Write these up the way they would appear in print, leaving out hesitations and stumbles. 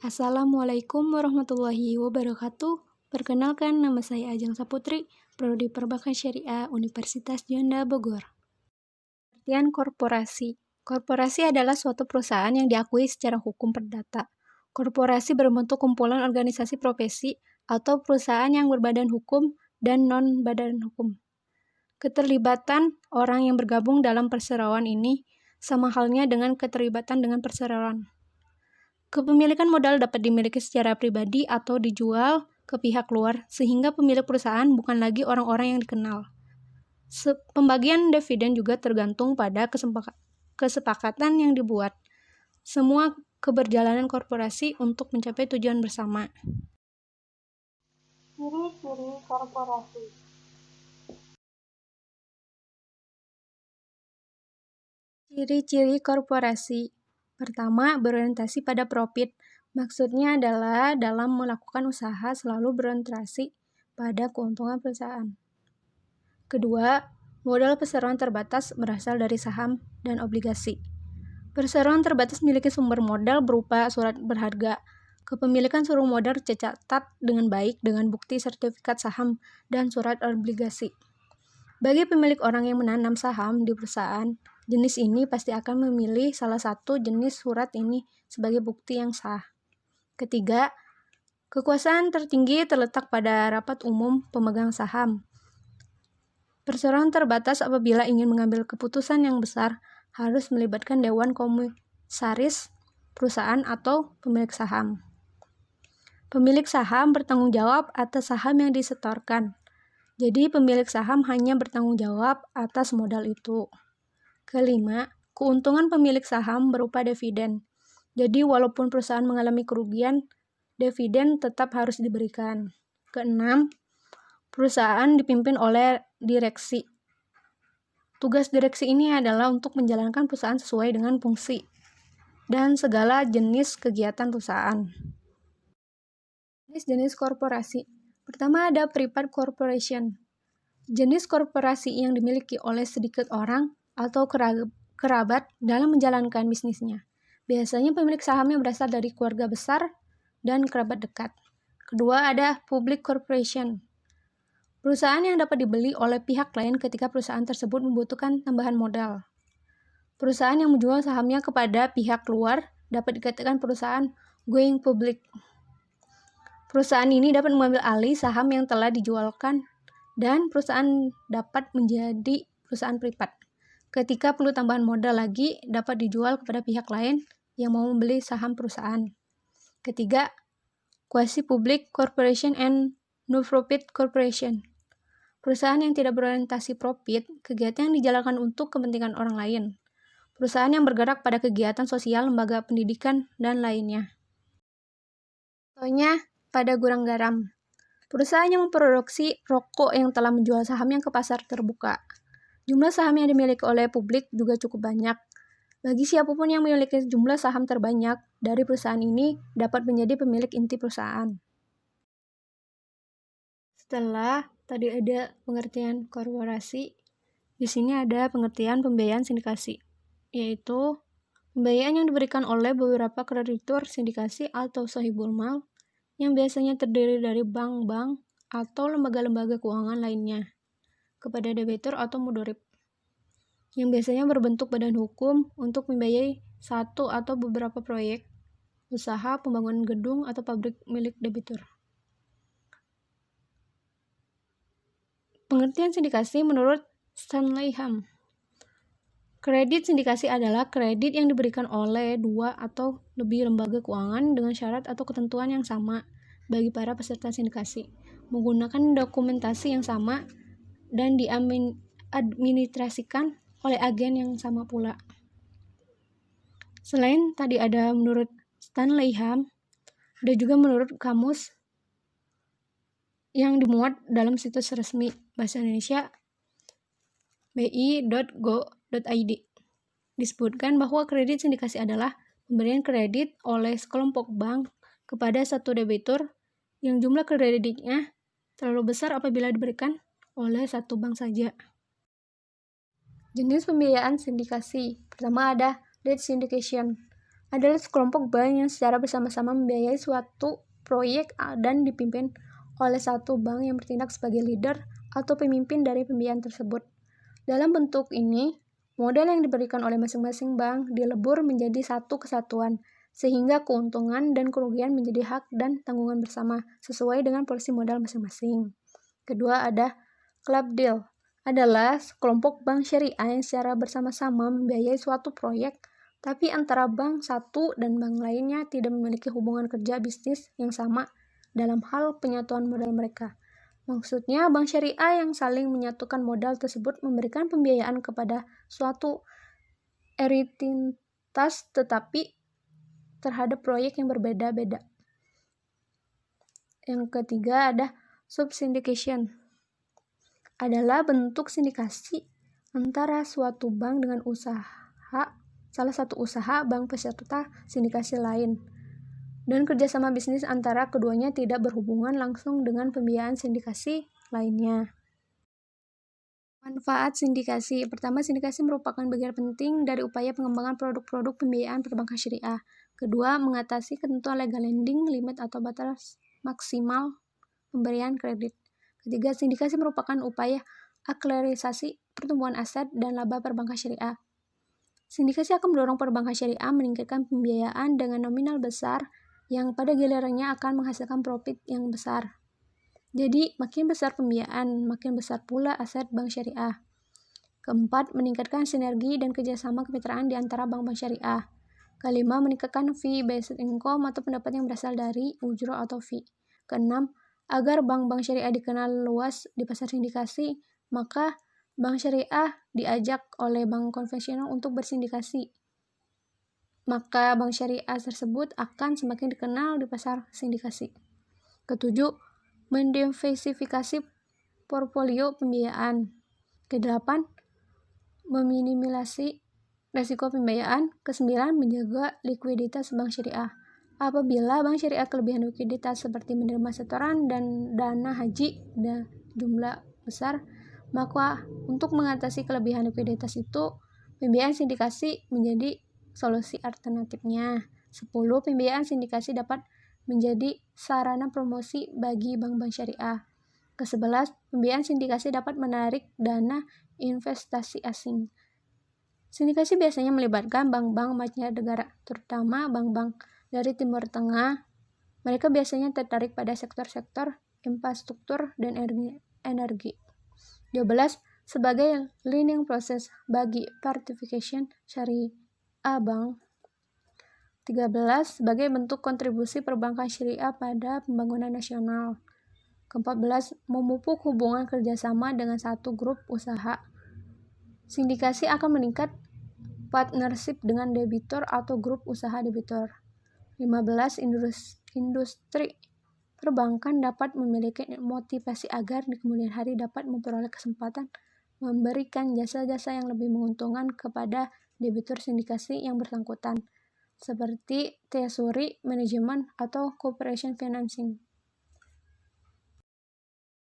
Assalamualaikum warahmatullahi wabarakatuh. Perkenalkan, nama saya Ajeng Saputri, Prodi Perbankan Syariah Universitas Juanda Bogor. Pengertian korporasi. Korporasi adalah suatu perusahaan yang diakui secara hukum perdata. Korporasi berbentuk kumpulan organisasi profesi atau perusahaan yang berbadan hukum dan non-badan hukum. Keterlibatan orang yang bergabung dalam perseroan ini sama halnya dengan keterlibatan dengan perseroan. Kepemilikan modal dapat dimiliki secara pribadi atau dijual ke pihak luar, sehingga pemilik perusahaan bukan lagi orang-orang yang dikenal. Pembagian dividen juga tergantung pada kesepakatan yang dibuat. Semua keberjalanan korporasi untuk mencapai tujuan bersama. Ciri-ciri korporasi. Ciri-ciri korporasi. Pertama, berorientasi pada profit. Maksudnya adalah dalam melakukan usaha selalu berorientasi pada keuntungan perusahaan. Kedua, modal perseroan terbatas berasal dari saham dan obligasi. Perseroan terbatas memiliki sumber modal berupa surat berharga. Kepemilikan seluruh modal tercatat dengan baik dengan bukti sertifikat saham dan surat obligasi. Bagi pemilik orang yang menanam saham di perusahaan, jenis ini pasti akan memilih salah satu jenis surat ini sebagai bukti yang sah. Ketiga, kekuasaan tertinggi terletak pada rapat umum pemegang saham. Perseroan terbatas apabila ingin mengambil keputusan yang besar harus melibatkan dewan komisaris perusahaan atau pemilik saham. Pemilik saham bertanggung jawab atas saham yang disetorkan. Jadi pemilik saham hanya bertanggung jawab atas modal itu. Kelima, keuntungan pemilik saham berupa dividen. Jadi walaupun perusahaan mengalami kerugian, dividen tetap harus diberikan. Keenam, perusahaan dipimpin oleh direksi. Tugas direksi ini adalah untuk menjalankan perusahaan sesuai dengan fungsi dan segala jenis kegiatan perusahaan. Jenis korporasi. Pertama ada private corporation. Jenis korporasi yang dimiliki oleh sedikit orang atau kerabat dalam menjalankan bisnisnya. Biasanya pemilik sahamnya berasal dari keluarga besar dan kerabat dekat. Kedua ada public corporation. Perusahaan yang dapat dibeli oleh pihak lain ketika perusahaan tersebut membutuhkan tambahan modal. Perusahaan yang menjual sahamnya kepada pihak luar dapat dikatakan perusahaan going public. Perusahaan ini dapat mengambil alih saham yang telah dijualkan dan perusahaan dapat menjadi perusahaan privat. Ketika perlu tambahan modal lagi, dapat dijual kepada pihak lain yang mau membeli saham perusahaan. Ketiga, quasi-public corporation and non-profit corporation. Perusahaan yang tidak berorientasi profit, kegiatan yang dijalankan untuk kepentingan orang lain. Perusahaan yang bergerak pada kegiatan sosial, lembaga pendidikan, dan lainnya. Contohnya, pada gudang garam. Perusahaan yang memproduksi rokok yang telah menjual sahamnya ke pasar terbuka. Jumlah saham yang dimiliki oleh publik juga cukup banyak. Bagi siapapun yang memiliki jumlah saham terbanyak dari perusahaan ini dapat menjadi pemilik inti perusahaan. Setelah tadi ada pengertian korporasi, di sini ada pengertian pembiayaan sindikasi, yaitu pembiayaan yang diberikan oleh beberapa kreditur sindikasi atau sahibul mal yang biasanya terdiri dari bank-bank atau lembaga-lembaga keuangan lainnya kepada debitur atau mudorib yang biasanya berbentuk badan hukum untuk membiayai satu atau beberapa proyek usaha pembangunan gedung atau pabrik milik debitur. Pengertian sindikasi menurut Stanley Ham. Kredit sindikasi adalah kredit yang diberikan oleh dua atau lebih lembaga keuangan dengan syarat atau ketentuan yang sama bagi para peserta sindikasi, menggunakan dokumentasi yang sama dan diadministrasikan oleh agen yang sama pula. Selain tadi ada menurut Stanley Ham, ada juga menurut kamus yang dimuat dalam situs resmi Bahasa Indonesia bi.go.id. Disebutkan bahwa kredit sindikasi adalah pemberian kredit oleh sekelompok bank kepada satu debitur yang jumlah kreditnya terlalu besar apabila diberikan oleh satu bank saja. Jenis pembiayaan sindikasi. Pertama ada debt syndication. adalah sekelompok bank yang secara bersama-sama membiayai suatu proyek dan dipimpin oleh satu bank yang bertindak sebagai leader atau pemimpin dari pembiayaan tersebut. Dalam bentuk ini, modal yang diberikan oleh masing-masing bank dilebur menjadi satu kesatuan, sehingga keuntungan dan kerugian menjadi hak dan tanggungan bersama sesuai dengan porsi modal masing-masing. Kedua ada club deal, adalah sekelompok bank syariah yang secara bersama-sama membiayai suatu proyek, tapi antara bank satu dan bank lainnya tidak memiliki hubungan kerja bisnis yang sama dalam hal penyatuan modal mereka. Maksudnya, bank syariah yang saling menyatukan modal tersebut memberikan pembiayaan kepada suatu entitas tetapi terhadap proyek yang berbeda-beda. Yang ketiga ada subsyndication, adalah bentuk sindikasi antara suatu bank dengan salah satu usaha bank peserta sindikasi lain, dan kerjasama bisnis antara keduanya tidak berhubungan langsung dengan pembiayaan sindikasi lainnya. Manfaat sindikasi. Pertama, sindikasi merupakan bagian penting dari upaya pengembangan produk-produk pembiayaan perbankan syariah. Kedua, mengatasi ketentuan legal lending, limit atau batas maksimal pemberian kredit. Ketiga, sindikasi merupakan upaya akselerasi pertumbuhan aset dan laba perbankan syariah. Sindikasi akan mendorong perbankan syariah meningkatkan pembiayaan dengan nominal besar yang pada gilirannya akan menghasilkan profit yang besar. Jadi, makin besar pembiayaan, makin besar pula aset bank syariah. Keempat, meningkatkan sinergi dan kerjasama kemitraan di antara bank-bank syariah. Kelima, meningkatkan fee-based income atau pendapat yang berasal dari ujroh atau fee. Keenam, agar bank-bank syariah dikenal luas di pasar sindikasi, maka bank syariah diajak oleh bank konvensional untuk bersindikasi. Maka bank syariah tersebut akan semakin dikenal di pasar sindikasi. Ketujuh, mendiversifikasi portfolio pembiayaan. Kedelapan, meminimalisasi resiko pembiayaan. Kesembilan, menjaga likuiditas bank syariah. Apabila bank syariah kelebihan likuiditas seperti menerima setoran dan dana haji dan jumlah besar, maka untuk mengatasi kelebihan likuiditas itu, pembiayaan sindikasi menjadi solusi alternatifnya. 10. Pembiayaan sindikasi dapat menjadi sarana promosi bagi bank-bank syariah. Ke-11, pembiayaan sindikasi dapat menarik dana investasi asing. Sindikasi biasanya melibatkan bank-bank mancanegara, terutama bank-bank dari Timur Tengah. Mereka biasanya tertarik pada sektor-sektor infrastruktur dan energi. 12. Sebagai learning process bagi participation syariah bank. 13. Sebagai bentuk kontribusi perbankan syariah pada pembangunan nasional. Ke-14. Memupuk hubungan kerjasama dengan satu grup usaha. Sindikasi akan meningkat partnership dengan debitur atau grup usaha debitur. 15. Industri perbankan dapat memiliki motivasi agar di kemudian hari dapat memperoleh kesempatan memberikan jasa-jasa yang lebih menguntungkan kepada debitur sindikasi yang bersangkutan, seperti treasury management atau corporation financing.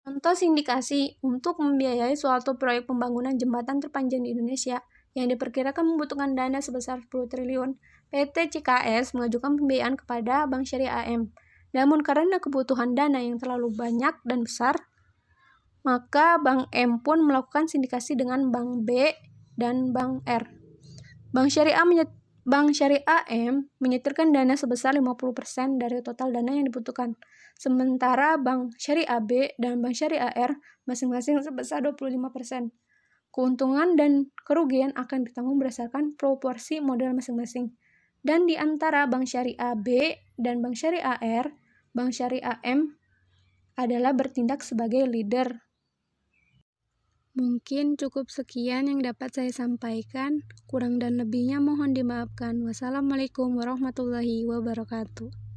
Contoh sindikasi untuk membiayai suatu proyek pembangunan jembatan terpanjang di Indonesia yang diperkirakan membutuhkan dana sebesar 10 triliun, PT CKS mengajukan pembiayaan kepada Bank Syariah AM. Namun karena kebutuhan dana yang terlalu banyak dan besar, maka Bank M pun melakukan sindikasi dengan Bank B dan Bank R. Bank Syariah M menyetorkan dana sebesar 50% dari total dana yang dibutuhkan. Sementara Bank Syariah B dan Bank Syariah R masing-masing sebesar 25%. Keuntungan dan kerugian akan ditanggung berdasarkan proporsi modal masing-masing. Dan di antara Bank Syariah B dan Bank Syariah R, Bank Syariah M adalah bertindak sebagai leader. Mungkin cukup sekian yang dapat saya sampaikan. Kurang dan lebihnya mohon dimaafkan. Wassalamualaikum warahmatullahi wabarakatuh.